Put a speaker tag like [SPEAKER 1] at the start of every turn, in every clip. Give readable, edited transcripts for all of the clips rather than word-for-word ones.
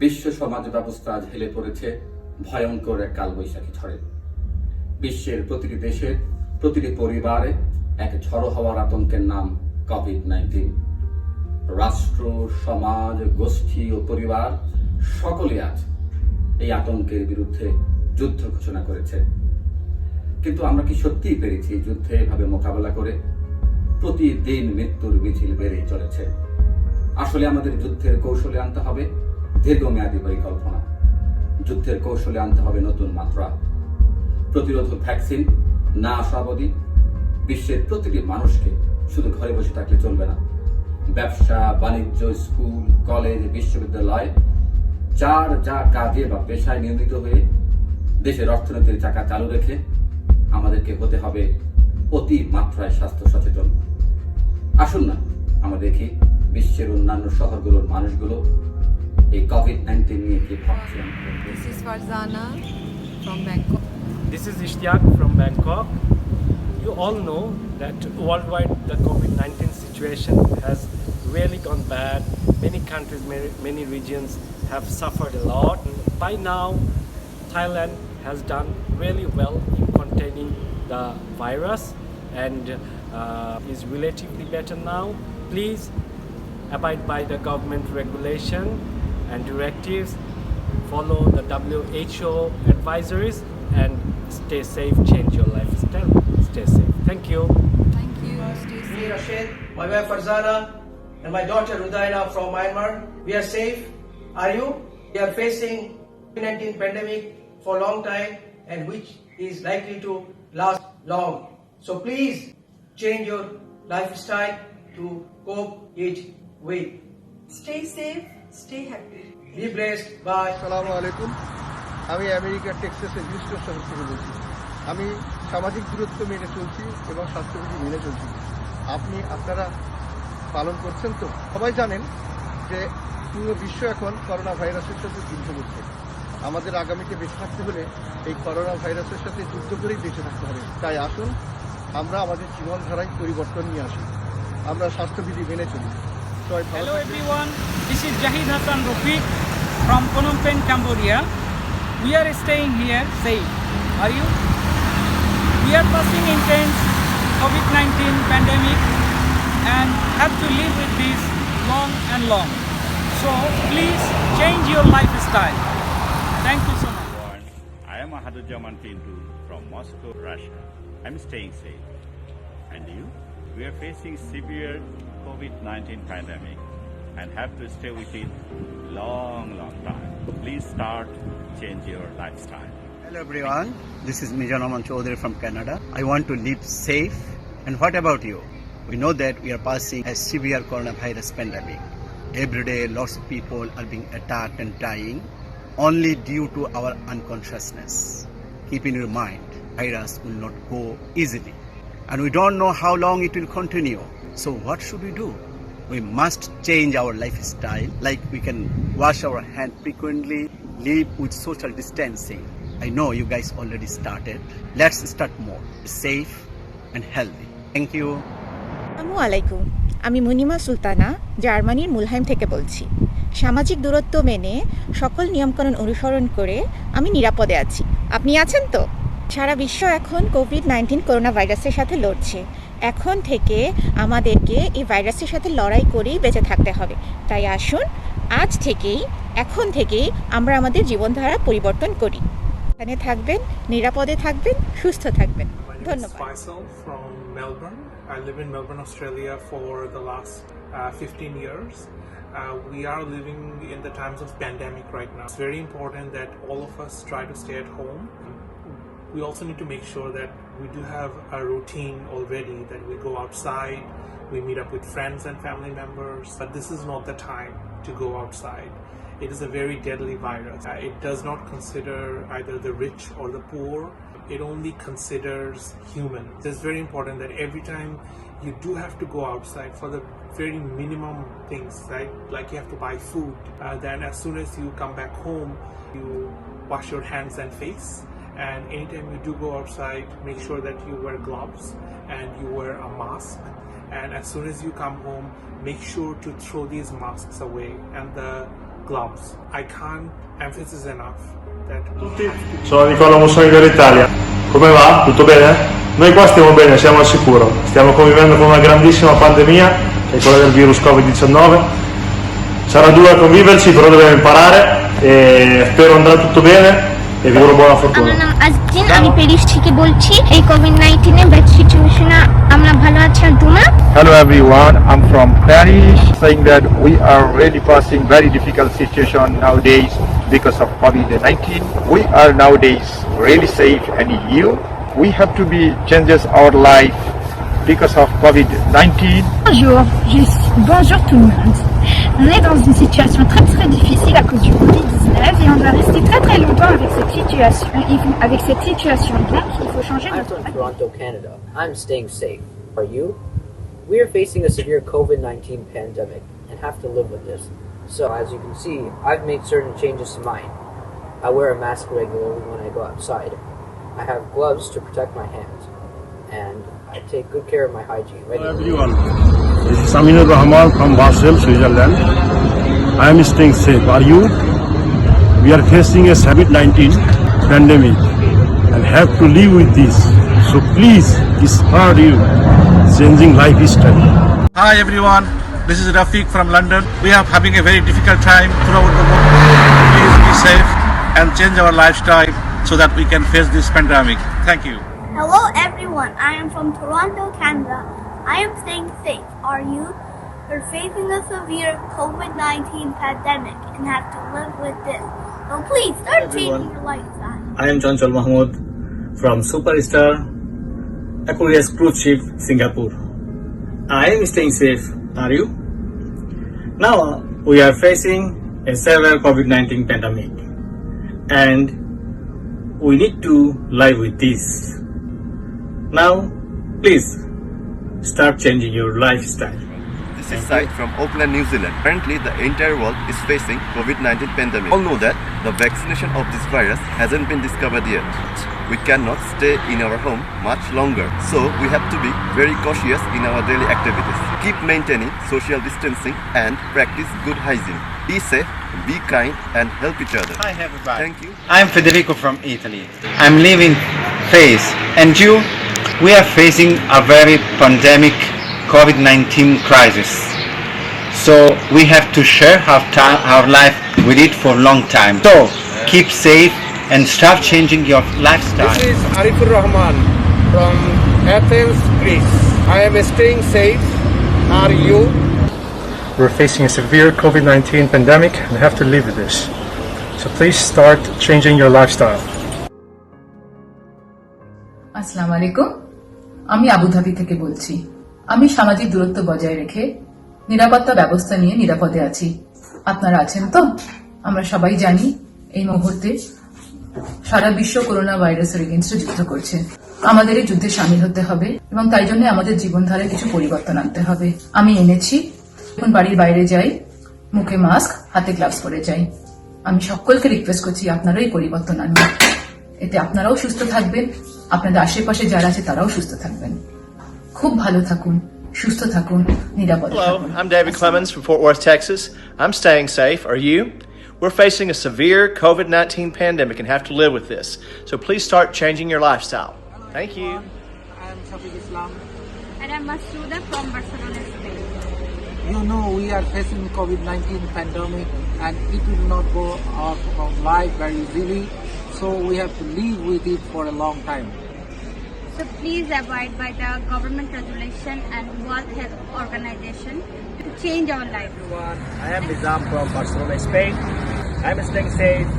[SPEAKER 1] বিশ্ব সমাজ ব্যবস্থা আজ হেলে পড়েছে ভয়ঙ্কর এক কালবৈশাখী ঝড়ে। বিশ্বের প্রতিটি দেশের প্রতিটি পরিবারে এক ঝড়ো হওয়ার আতঙ্কের নাম কোভিড-19। রাষ্ট্র, সমাজ, গোষ্ঠী ও পরিবার সকলে আজ এই আতঙ্কের বিরুদ্ধে যুদ্ধ ঘোষণা করেছে। কিন্তু আমরা কি সত্যিই পেরেছি এই যুদ্ধে এভাবে মোকাবেলা করে? প্রতিদিন মৃত্যুর মিছিল বেড়েই চলেছে। আসলে আমাদের যুদ্ধের কৌশলে আনতে হবে দীর্ঘমেয়াদী পরিকল্পনা। যুদ্ধের কৌশলে আনতে হবে নতুন মাত্রা। প্রতিরোধক ভ্যাকসিন না আসা অবধি বিশ্বের প্রতিটি মানুষকে শুধু ঘরে বসে থাকলে চলবে না। ব্যবসা, বাণিজ্য, স্কুল, কলেজ, বিশ্ববিদ্যালয় যার যা কাজে বা পেশায় নিয়োজিত হয়ে দেশের অর্থনীতির চাকা চালু রেখে আমাদেরকে হতে হবে অতি মাত্রায় স্বাস্থ্য সচেতন। আসুন না আমরা দেখি বিশ্বের অন্যান্য শহরগুলোর মানুষগুলো এই কোভিড-19 নিয়ে কি ভাবছেন।
[SPEAKER 2] This is Farzana from Bangkok.
[SPEAKER 3] This is Ishtiaq from Bangkok. You all know that worldwide the COVID-19 situation has really gone bad. Many countries, many regions have suffered a lot. By now, Thailand has done really well in containing the virus and is relatively better now. Please abide by the government regulation and directives, follow the WHO advisories and stay safe, change your lifestyle, stay safe. Thank you.
[SPEAKER 2] Thank you. Stay
[SPEAKER 4] Me,
[SPEAKER 2] safe.
[SPEAKER 4] Rashid, my wife Farzana, and my daughter Rudaina from Myanmar. We are safe. Are you? We are facing COVID-19 pandemic for a long time and which is likely to last long. So please change your lifestyle to cope it with.
[SPEAKER 5] Stay safe, stay happy.
[SPEAKER 4] Be blessed. Bye.
[SPEAKER 6] আসসালামু আলাইকুম। আমি আমেরিকার টেক্সাসের Houston শহর থেকে বলছি। আমি সামাজিক দূরত্ব মেনে চলছি এবং স্বাস্থ্যবিধি মেনে চলছি। আপনারা পালন করছেন তো? সবাই জানেন যে পুরো বিশ্ব এখন করোনা ভাইরাসের সাথে যুদ্ধ করছে। আমাদের আগামীতে বেঁচে থাকতে হলে এই করোনা ভাইরাসের সাথে যুদ্ধ করেই বেঁচে থাকতে হবে। তাই আসুন আমরা আমাদের জীবনধারায় পরিবর্তন নিয়ে আসি, আমরা স্বাস্থ্যবিধি মেনে চলি।
[SPEAKER 7] Hello everyone, this is Jahid Hassan Rafiq from Phnom Penh, Cambodia. We are staying here safe. Are you? We are passing intense COVID-19 pandemic and have to live with this long and long. So please change your lifestyle. Thank you so much.
[SPEAKER 8] I am Ahaduzzaman Pintu from Moscow, Russia. I'm staying safe. And you? We are facing severe COVID-19 pandemic and have to stay with it long time. So please change your lifestyle.
[SPEAKER 9] Hello everyone, this is Mijan Aman Chaudhary from Canada. I want to live safe. And what about you? We know that we are passing a severe coronavirus pandemic. Every day lots of people are being attacked and dying only due to our unconsciousness. Keep in your mind, virus will not go easily. And we don't know how long it will continue. So what should we do? We must change our lifestyle, like we can wash our hands frequently, live with social distancing. I know you guys already started. Let's start more. Be safe and healthy. Thank you.
[SPEAKER 10] আসসালামু আলাইকুম, আমি মুনিমা সুলতানা জার্মানির মুলহাইম থেকে বলছি। সামাজিক দূরত্ব মেনে সকল নিয়মকানুন অনুসরণ করে আমি নিরাপদে আছি। আপনি আছেন তো? সারা বিশ্ব এখন কোভিড-19 করোনা ভাইরাসের সাথে লড়ছে। এখন থেকে আমাদেরকে এই ভাইরাসের সাথে লড়াই করেই বেঁচে থাকতে হবে। তাই আসুন আজ থেকেই, এখন থেকেই আমরা আমাদের জীবনধারা পরিবর্তন করি। এখানে থাকবেন, নিরাপদে থাকবেন, সুস্থ থাকবেন। ধন্যবাদ।
[SPEAKER 11] Faisal from Melbourne. I live in Melbourne, Australia for the last 15 years. We are living in the times of pandemic right now. It's very important that all of us try to stay at home. We also need to make sure that we do have a routine already, that we go outside, we meet up with friends and family members. But this is not the time to go outside. It is a very deadly virus. It does not consider either the rich or the poor. It only considers humans. It's very important that every time you do have to go outside for the very minimum things, right? Like you have to buy food. Then as soon as you come back home, you wash your hands and face. And anytime you do go outside, make sure that you wear gloves and you wear a mask. And as soon as you come home, make sure to throw these masks away. And the gloves. I can't emphasize enough that
[SPEAKER 12] Sono Nicola Mussoni dall'Italia. Come va? Tutto bene? Noi qua stiamo bene, siamo al sicuro. Stiamo convivendo con una grandissima pandemia, che è quella del virus Covid-19. Sarà dura conviverci, però dobbiamo imparare e spero andrà tutto bene e vi auguro buona fortuna.
[SPEAKER 13] আমার নাম আজদিন, আমি Paris থেকে বলছি। এই COVID-19 এর bad সিচুয়েশনে আমরা ভালো আছি আর তোমরা?
[SPEAKER 14] Hello everyone, I'm from Paris, saying that we are really passing very difficult situation nowadays because of COVID-19. We are nowadays really safe and we have to be changes our life because of COVID-19.
[SPEAKER 13] Bonjour tout le monde. On est dans une situation très difficile à cause du Covid-19 et on doit rester très longtemps avec cette situation. Donc il faut changer
[SPEAKER 15] I'm from Toronto, Canada. I'm staying safe. Are you? We are facing a severe COVID-19 pandemic and have to live with this. So as you can see, I've made certain changes to mine. I wear a mask regularly when I go outside. I have gloves to protect my hands. And I take good care of my hygiene regularly.
[SPEAKER 12] Hello everyone, this is Aminur Rahman from Basel, Switzerland. I am staying safe. Are you? We are facing a COVID-19 pandemic and have to live with this. So please inspire you changing lifestyle.
[SPEAKER 16] Hi everyone, this is Rafiq from London. We are having a very difficult time throughout the world. Please be safe and change our lifestyle so that we can face this pandemic. Thank you.
[SPEAKER 13] Hello everyone, I am from Toronto, Canada. I am staying safe. Are you? We're facing a severe COVID-19 pandemic and have to live with this. So please start changing your lifestyle.
[SPEAKER 17] I am Chanchal Mahmood from Superstar Aquarius Cruise Ship, Singapore. I am staying safe. Are you? Now we are facing a severe COVID-19 pandemic and we need to live with this. Now, please start changing your lifestyle.
[SPEAKER 18] This is Sai from Auckland, New Zealand. Currently, the entire world is facing COVID-19 pandemic. All know that the vaccination of this virus hasn't been discovered yet. We cannot stay in our home much longer, so we have to be very cautious in our daily activities. Keep maintaining social distancing and practice good hygiene. Be safe, be kind, and help each other.
[SPEAKER 19] Hi everybody.
[SPEAKER 18] Thank you.
[SPEAKER 19] I'm Federico from Italy. I'm living phase, and we are facing a very pandemic COVID-19 crisis. So we have to share our life with it for a long time. So keep safe and start changing your lifestyle.
[SPEAKER 20] This is Arifur Rahman from Athens, Greece. I am staying safe. Are you?
[SPEAKER 12] We're facing a severe COVID-19 pandemic and have to live with this. So please start changing your lifestyle.
[SPEAKER 21] আসসালামু আলাইকুম, আমি Abu Dhabi থেকে বলছি। আমি সামাজিক দূরত্ব বজায় রেখে নিরাপত্তা ব্যবস্থা নিয়ে নিরাপদে আছি। আপনারা আছেন তো? আমরা সবাই জানি এই মুহূর্তে সারা বিশ্ব করোনা ভাইরাসের এগেইনস্টে যুদ্ধ করছে। আমাদের এই যুদ্ধে সামিল হতে হবে এবং তাই জন্য আমাদের জীবনধারায় কিছু পরিবর্তন আনতে হবে। আমি এনেছি, এখন বাড়ির বাইরে যাই, মুখে মাস্ক, হাতে গ্লাভস পরে যাই। আমি সকলকে রিকোয়েস্ট করছি আপনারা এই পরিবর্তন আনুন। এতে আপনারাও সুস্থ থাকবেন, আপনাদের আশেপাশে যারা আছে তারাও সুস্থ থাকবেন। খুব ভালো থাকুন, সুস্থ থাকুন, নিরাপদে থাকুন।
[SPEAKER 22] Hello, I'm David Clemens from Fort Worth, Texas. I'm staying safe. Are you? We're facing a severe COVID-19 pandemic and have to live with this. So please start changing your lifestyle. Thank you.
[SPEAKER 23] I'm Shafiq Islam.
[SPEAKER 13] And I'm Masouda from Barcelona, Spain.
[SPEAKER 23] You know we are facing COVID-19 pandemic and it will not go out of life very easily. So we have to live with it for a long time.
[SPEAKER 13] So please abide by the government regulation and World Health Organization to change our life.
[SPEAKER 24] I am Nizam from Barcelona, Spain. I am staying safe.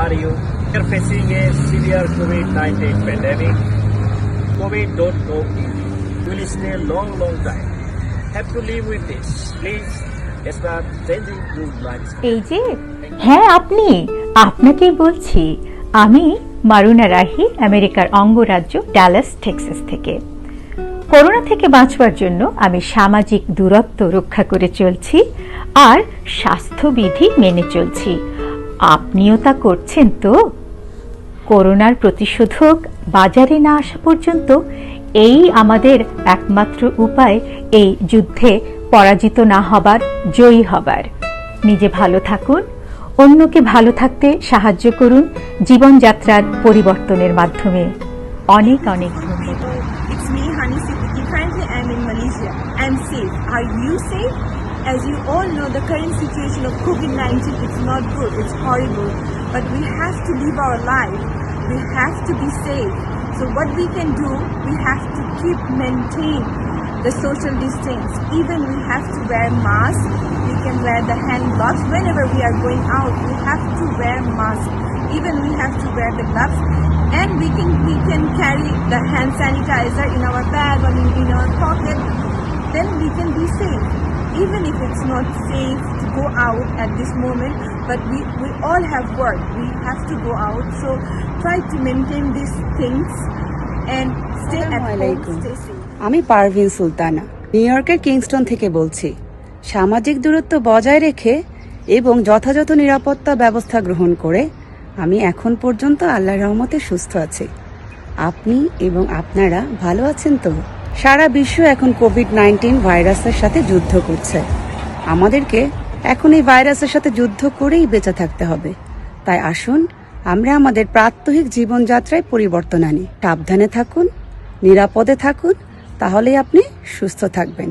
[SPEAKER 24] Are you? We are facing a severe COVID-19 pandemic. COVID don't go easy. We will stay a long time. Have to live with this. Please start changing good lifestyle.
[SPEAKER 25] এই যে হ্যাঁ আপনাকেই বলছি। আমি মারুনা রাহি, আমেরিকার অঙ্গরাজ্য Dallas, Texas থেকে। Corona থেকে বাঁচবার জন্য আমি সামাজিক দূরত্ব রক্ষা করে চলছি আর স্বাস্থ্যবিধি মেনে চলছি। আপনিও তা করছেন তো? করোনার প্রতিষেধক বাজারে না আসা পর্যন্ত এই আমাদের একমাত্র উপায় এই যুদ্ধে পরাজিত না হবার, জয়ী হবার। নিজে ভালো থাকুন, অন্যকে ভালো থাকতে সাহায্য করুন জীবনযাত্রার পরিবর্তনের মাধ্যমে। অনেক অনেক ধন্যবাদ।
[SPEAKER 1] It's me, Hani Siddiqui. Currently, I'm in Malaysia. I'm safe. Are you safe? As you all know, the current situation of COVID-19 is not good. It's horrible. But we have to live our life. We have to be safe. So what we can do, we have to maintain the social distance. Even we have to wear masks. We can wear the hand gloves. Whenever we are going out, we have to wear masks. Even we have to wear the gloves. And we can carry the hand sanitizer in our bag or in our pocket. Then we can be safe. Even if it's not safe to go out at this moment, but we all have work. We have to go out. So try to maintain these things and stay at home, stay safe.
[SPEAKER 2] আমি Parvin Sultana new ইয়র্কের Kingston থেকে বলছি। সামাজিক দূরত্ব বজায় রেখে এবং যথাযথ নিরাপত্তা ব্যবস্থা গ্রহণ করে আমি এখন পর্যন্ত আল্লাহর রহমতে সুস্থ আছি। আপনি এবং আপনারা ভালো আছেন তো? সারা বিশ্ব এখন কোভিড-19 ভাইরাসের সাথে যুদ্ধ করছে। আমাদেরকে এখন এই ভাইরাসের সাথে যুদ্ধ করেই বেঁচে থাকতে হবে। তাই আসুন আমরা আমাদের প্রাত্যহিক জীবনযাত্রায় পরিবর্তন আনি। সাবধানে থাকুন, নিরাপদে থাকুন, তাহলেই আপনি সুস্থ থাকবেন।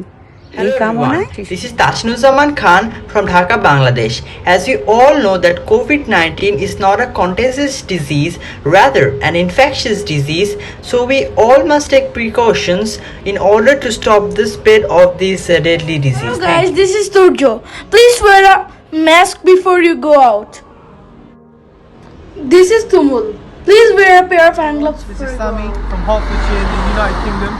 [SPEAKER 3] Hello everyone, this is Tasnuzzaman Khan from Dhaka, Bangladesh. As you all know that COVID-19 is not a contagious disease, rather an infectious disease, so we all must take precautions in order to stop the spread of this deadly disease.
[SPEAKER 4] Hello guys, this is Turjo. Please wear a mask before you go out. This is Tumul. Please wear a pair of hand gloves.
[SPEAKER 5] This is Sami from Hertfordshire in the United Kingdom.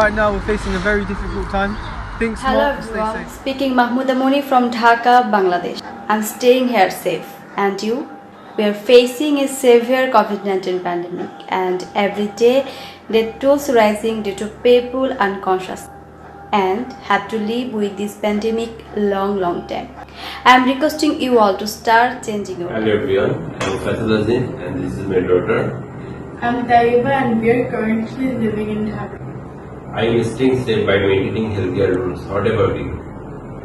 [SPEAKER 5] Right now we're facing a very difficult time. Think smart
[SPEAKER 26] Hello
[SPEAKER 5] and stay
[SPEAKER 26] everyone,
[SPEAKER 5] safe.
[SPEAKER 26] speaking Mahmouda Moni from Dhaka, Bangladesh. I'm staying here safe. And you? We are facing a severe COVID-19 pandemic and every day death tolls rising due to people unconscious and have to live with this pandemic long time. I'm requesting you all to start changing your
[SPEAKER 27] Hello everyone, I'm Faisal Azim and this is my daughter.
[SPEAKER 4] I'm Taiba and we are currently living in Dhaka.
[SPEAKER 27] I am staying safe by maintaining healthier rules. What about you?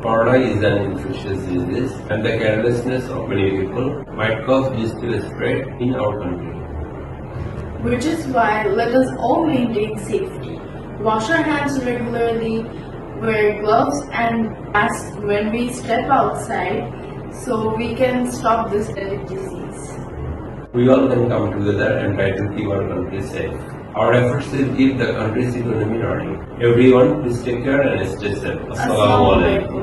[SPEAKER 27] Corona is an infectious disease and the carelessness of many people might cause this to spread in our country.
[SPEAKER 4] Which is why let us all maintain safety. Wash our hands regularly, wear gloves and masks when we step outside so we can stop this deadly disease.
[SPEAKER 27] We all can come together and try to keep our country safe. Our efforts will keep the country's economy running. Everyone, please take care and stay safe. Assalamu alaikum.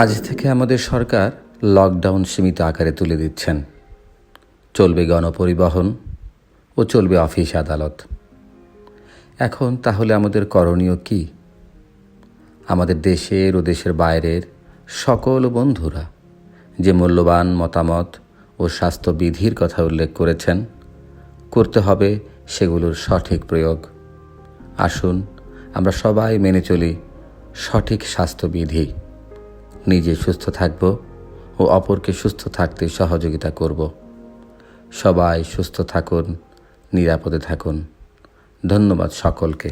[SPEAKER 28] আজ থেকে আমাদের সরকার lockdown সীমিত আকারে তুলে দিচ্ছেন। চলবে গণপরিবহন ও চলবে অফিস আদালত। এখন তাহলে আমাদের করণীয় কি? আমাদের দেশের ও দেশের বাইরের সকল বন্ধুরা যে মূল্যবান মতামত ও স্বাস্থ্যবিধির কথা উল্লেখ করেছেন, করতে হবে সেগুলোর সঠিক প্রয়োগ। আসুন আমরা সবাই মেনে চলি সঠিক স্বাস্থ্যবিধি। নিজে সুস্থ থাকব ও অপরকে সুস্থ থাকতে সহযোগিতা করব। সবাই সুস্থ থাকুন, নিরাপদে থাকুন। ধন্যবাদ সকলকে।